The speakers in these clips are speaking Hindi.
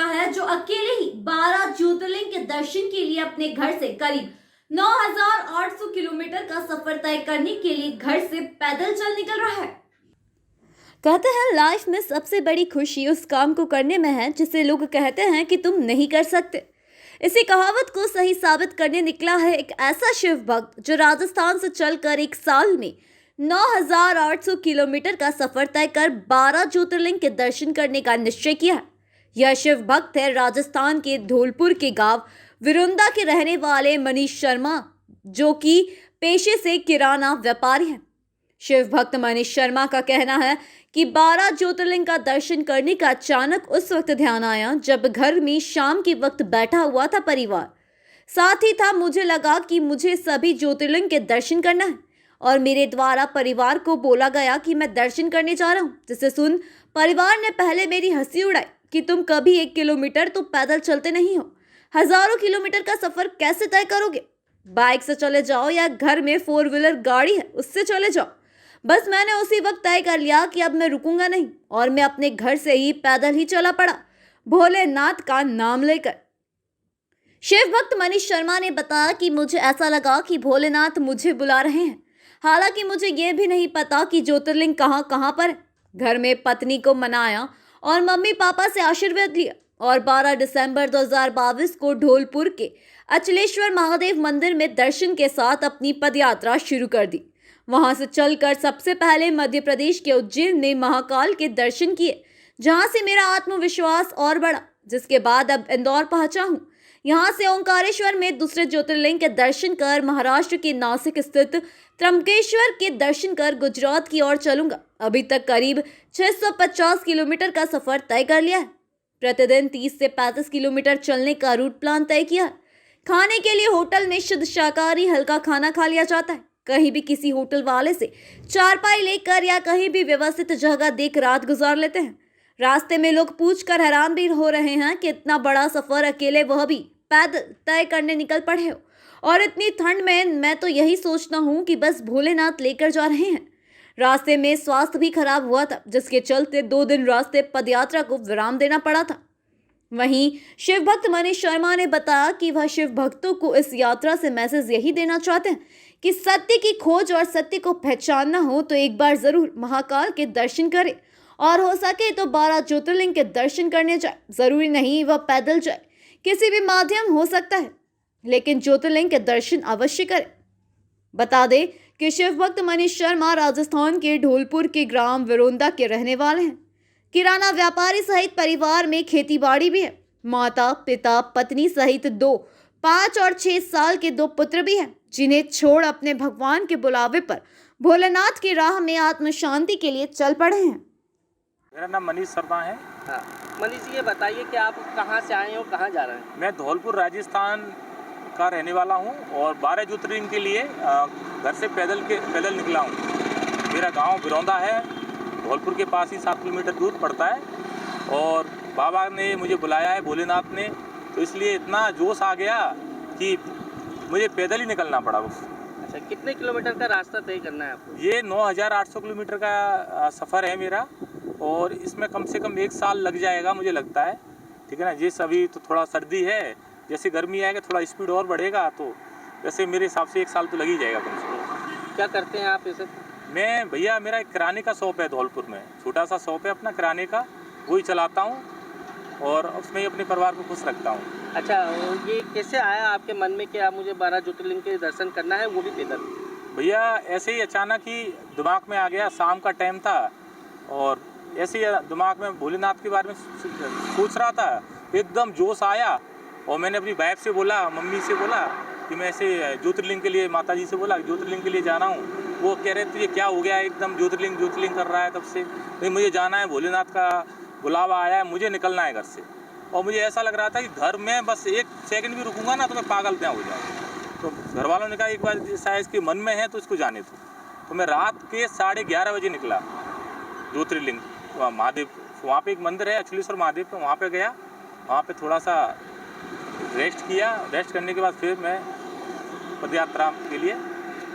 लड़का है जो अकेले ही 12 ज्योतिर्लिंग के दर्शन के लिए अपने घर से करीब 9,800 किलोमीटर का सफर तय करने के लिए घर से पैदल चल निकल रहा है। कहते हैं लाइफ में सबसे बड़ी खुशी उस काम को करने में है जिसे लोग कहते हैं कि तुम नहीं कर सकते। इसी कहावत को सही साबित करने निकला है एक ऐसा शिव भक्त जो राजस्थान से चलकर एक साल में 9,800 किलोमीटर का सफर तय कर 12 ज्योतिर्लिंग के दर्शन करने का निश्चय किया है। यह शिव भक्त है राजस्थान के धौलपुर के गांव विरुंदा के रहने वाले मनीष शर्मा, जो कि पेशे से किराना व्यापारी हैं। शिव भक्त मनीष शर्मा का कहना है कि 12 ज्योतिर्लिंग का दर्शन करने का अचानक उस वक्त ध्यान आया जब घर में शाम के वक्त बैठा हुआ था परिवार साथ ही था। मुझे लगा कि मुझे सभी ज्योतिर्लिंग के दर्शन करना है और मेरे द्वारा परिवार को बोला गया कि मैं दर्शन करने जा रहा हूँ, जिसे सुन परिवार ने पहले मेरी हंसी उड़ाई कि तुम कभी 1 किलोमीटर तो पैदल चलते नहीं हो, हजारों किलोमीटर का सफर कैसे तय करोगे? बाइक से चले जाओ या घर में 4 व्हीलर गाड़ी है उससे चले जाओ। बस मैंने उसी वक्त तय कर लिया कि अब मैं रुकूंगा नहीं और मैं अपने घर से ही पैदल ही चला पड़ा, भोलेनाथ का नाम लेकर। शिव भक्त मनीष शर्मा ने बताया कि मुझे ऐसा लगा कि भोलेनाथ मुझे बुला रहे हैं। हालांकि मुझे यह भी नहीं पता कि ज्योतिर्लिंग कहाँ पर है। घर में पत्नी को मनाया और मम्मी पापा से आशीर्वाद लिया और 12 दिसंबर 2022 को धौलपुर के अचलेश्वर महादेव मंदिर में दर्शन के साथ अपनी पदयात्रा शुरू कर दी। वहां से चलकर सबसे पहले मध्य प्रदेश के उज्जैन में महाकाल के दर्शन किए, जहां से मेरा आत्मविश्वास और बढ़ा, जिसके बाद अब इंदौर पहुंचा हूं। यहां से ओंकारेश्वर में दूसरे ज्योतिर्लिंग के दर्शन कर महाराष्ट्र के नासिक स्थित त्र्यंबकेश्वर के दर्शन कर गुजरात की ओर चलूंगा। अभी तक करीब 650 किलोमीटर का सफर तय कर लिया है। प्रतिदिन 30 से 35 किलोमीटर चलने का रूट प्लान तय किया है। खाने के लिए होटल में शुद्ध शाकाहारी हल्का खाना खा लिया जाता है। कहीं भी किसी होटल वाले से चारपाई लेकर या कहीं भी व्यवस्थित जगह देख रात गुजार लेते हैं। रास्ते में लोग पूछकर हैरान भी हो रहे हैं कि इतना बड़ा सफर अकेले, वह भी पैदल, तय करने निकल पड़े हो और इतनी ठंड में। मैं तो यही सोचता हूँ कि बस भोलेनाथ लेकर जा रहे हैं। रास्ते में स्वास्थ्य भी खराब हुआ था, जिसके चलते 2 दिन रास्ते पदयात्रा को विराम देना पड़ा था। वहीं शिव भक्त मनीष शर्मा ने बताया कि वह शिव भक्तों को इस यात्रा से मैसेज यही देना चाहते हैं कि सत्य की खोज और सत्य को पहचानना हो तो एक बार जरूर महाकाल के दर्शन करें और हो सके तो 12 ज्योतिर्लिंग के दर्शन करने जाए। जरूरी नहीं वह पैदल जाए, किसी भी माध्यम हो सकता है, लेकिन ज्योतिर्लिंग के दर्शन अवश्य करें। बता दें कि शिव भक्त मनीष शर्मा राजस्थान के धौलपुर के ग्राम विरुंदा के रहने वाले हैं। किराना व्यापारी सहित परिवार में खेती बाड़ी भी है। माता पिता पत्नी सहित 2, 5 और 6 साल के 2 पुत्र भी हैं, जिन्हें छोड़ अपने भगवान के बुलावे पर भोलेनाथ की राह में आत्म शांति के लिए चल पड़े हैं। मेरा नाम मनीष शर्मा है। हाँ, मनीष जी ये बताइए कि आप कहाँ से आए हो, कहाँ जा रहे हैं? मैं धौलपुर राजस्थान का रहने वाला हूँ और 12 ज्योतिर्लिंग के लिए घर से पैदल निकला हूँ। मेरा गांव विरौंदा है, धौलपुर के पास ही 7 किलोमीटर दूर पड़ता है और बाबा ने मुझे बुलाया है, भोलेनाथ ने, तो इसलिए इतना जोश आ गया कि मुझे पैदल ही निकलना पड़ा बस। अच्छा, कितने किलोमीटर का रास्ता तय करना है आपको? ये 9,800 किलोमीटर का सफ़र है मेरा और इसमें कम से कम 1 साल लग जाएगा मुझे लगता है। ठीक है ना। ये सभी तो थोड़ा सर्दी है, जैसे गर्मी आएगा थोड़ा स्पीड और बढ़ेगा, तो वैसे मेरे हिसाब से 1 साल तो लग ही जाएगा कम से कम। क्या करते हैं आप इसे? मैं भैया, मेरा एक किराने का शॉप है धौलपुर में, छोटा सा शॉप है अपना किराने का, वही चलाता हूँ और उसमें ही अपने परिवार को खुश रखता हूँ। अच्छा, ये कैसे आया आपके मन में कि आप मुझे 12 ज्योतिर्लिंग के दर्शन करना है, वो भी पैदल? भैया ऐसे ही अचानक ही दिमाग में आ गया, शाम का टाइम था और ऐसे ही दिमाग में भोलेनाथ के बारे में सोच रहा था, एकदम जोश आया और मैंने अपनी वाइफ से बोला, मम्मी से बोला कि मैं ऐसे ज्योतिर्लिंग के लिए, माता जी से बोला ज्योतिर्लिंग के लिए जाना हूँ। वो कह रहे थे ये क्या हो गया, एकदम ज्योतिर्लिंग कर रहा है तब से। नहीं, मुझे जाना है, भोलेनाथ का बुलावा आया है, मुझे निकलना है घर से। और मुझे ऐसा लग रहा था कि घर में बस 1 सेकंड भी रुकूंगा ना तो मैं पागल त्या हो जाऊँ। तो घर वालों ने कहा एक बार शायद इसके मन में है तो इसको जाने दो। तो मैं रात के 11:30 बजे निकला ज्योतिर्लिंग महादेव, वहाँ पे एक मंदिर है अचलेश्वर महादेव का, वहाँ पे गया, वहाँ पे थोड़ा सा रेस्ट किया। रेस्ट करने के बाद फिर मैं पदयात्रा के लिए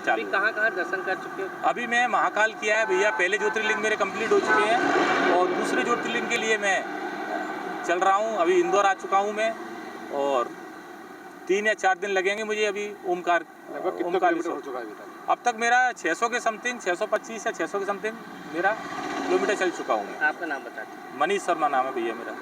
अभी कहाँ दर्शन कर चुके हो? अभी मैं महाकाल किया है भैया, पहले ज्योतिर्लिंग मेरे कंप्लीट हो चुके हैं और दूसरे ज्योतिर्लिंग के लिए मैं चल रहा हूँ। अभी इंदौर आ चुका हूँ मैं और 3 या 4 दिन लगेंगे मुझे अभी ओमकार हो चुका है अभी तक? अब तक मेरा 600 के समथिंग, 625 या 600 के समथिंग मेरा किलोमीटर चल चुका हूँ मैं। आपका नाम बता दीजिए। मनीष शर्मा नाम है भैया मेरा।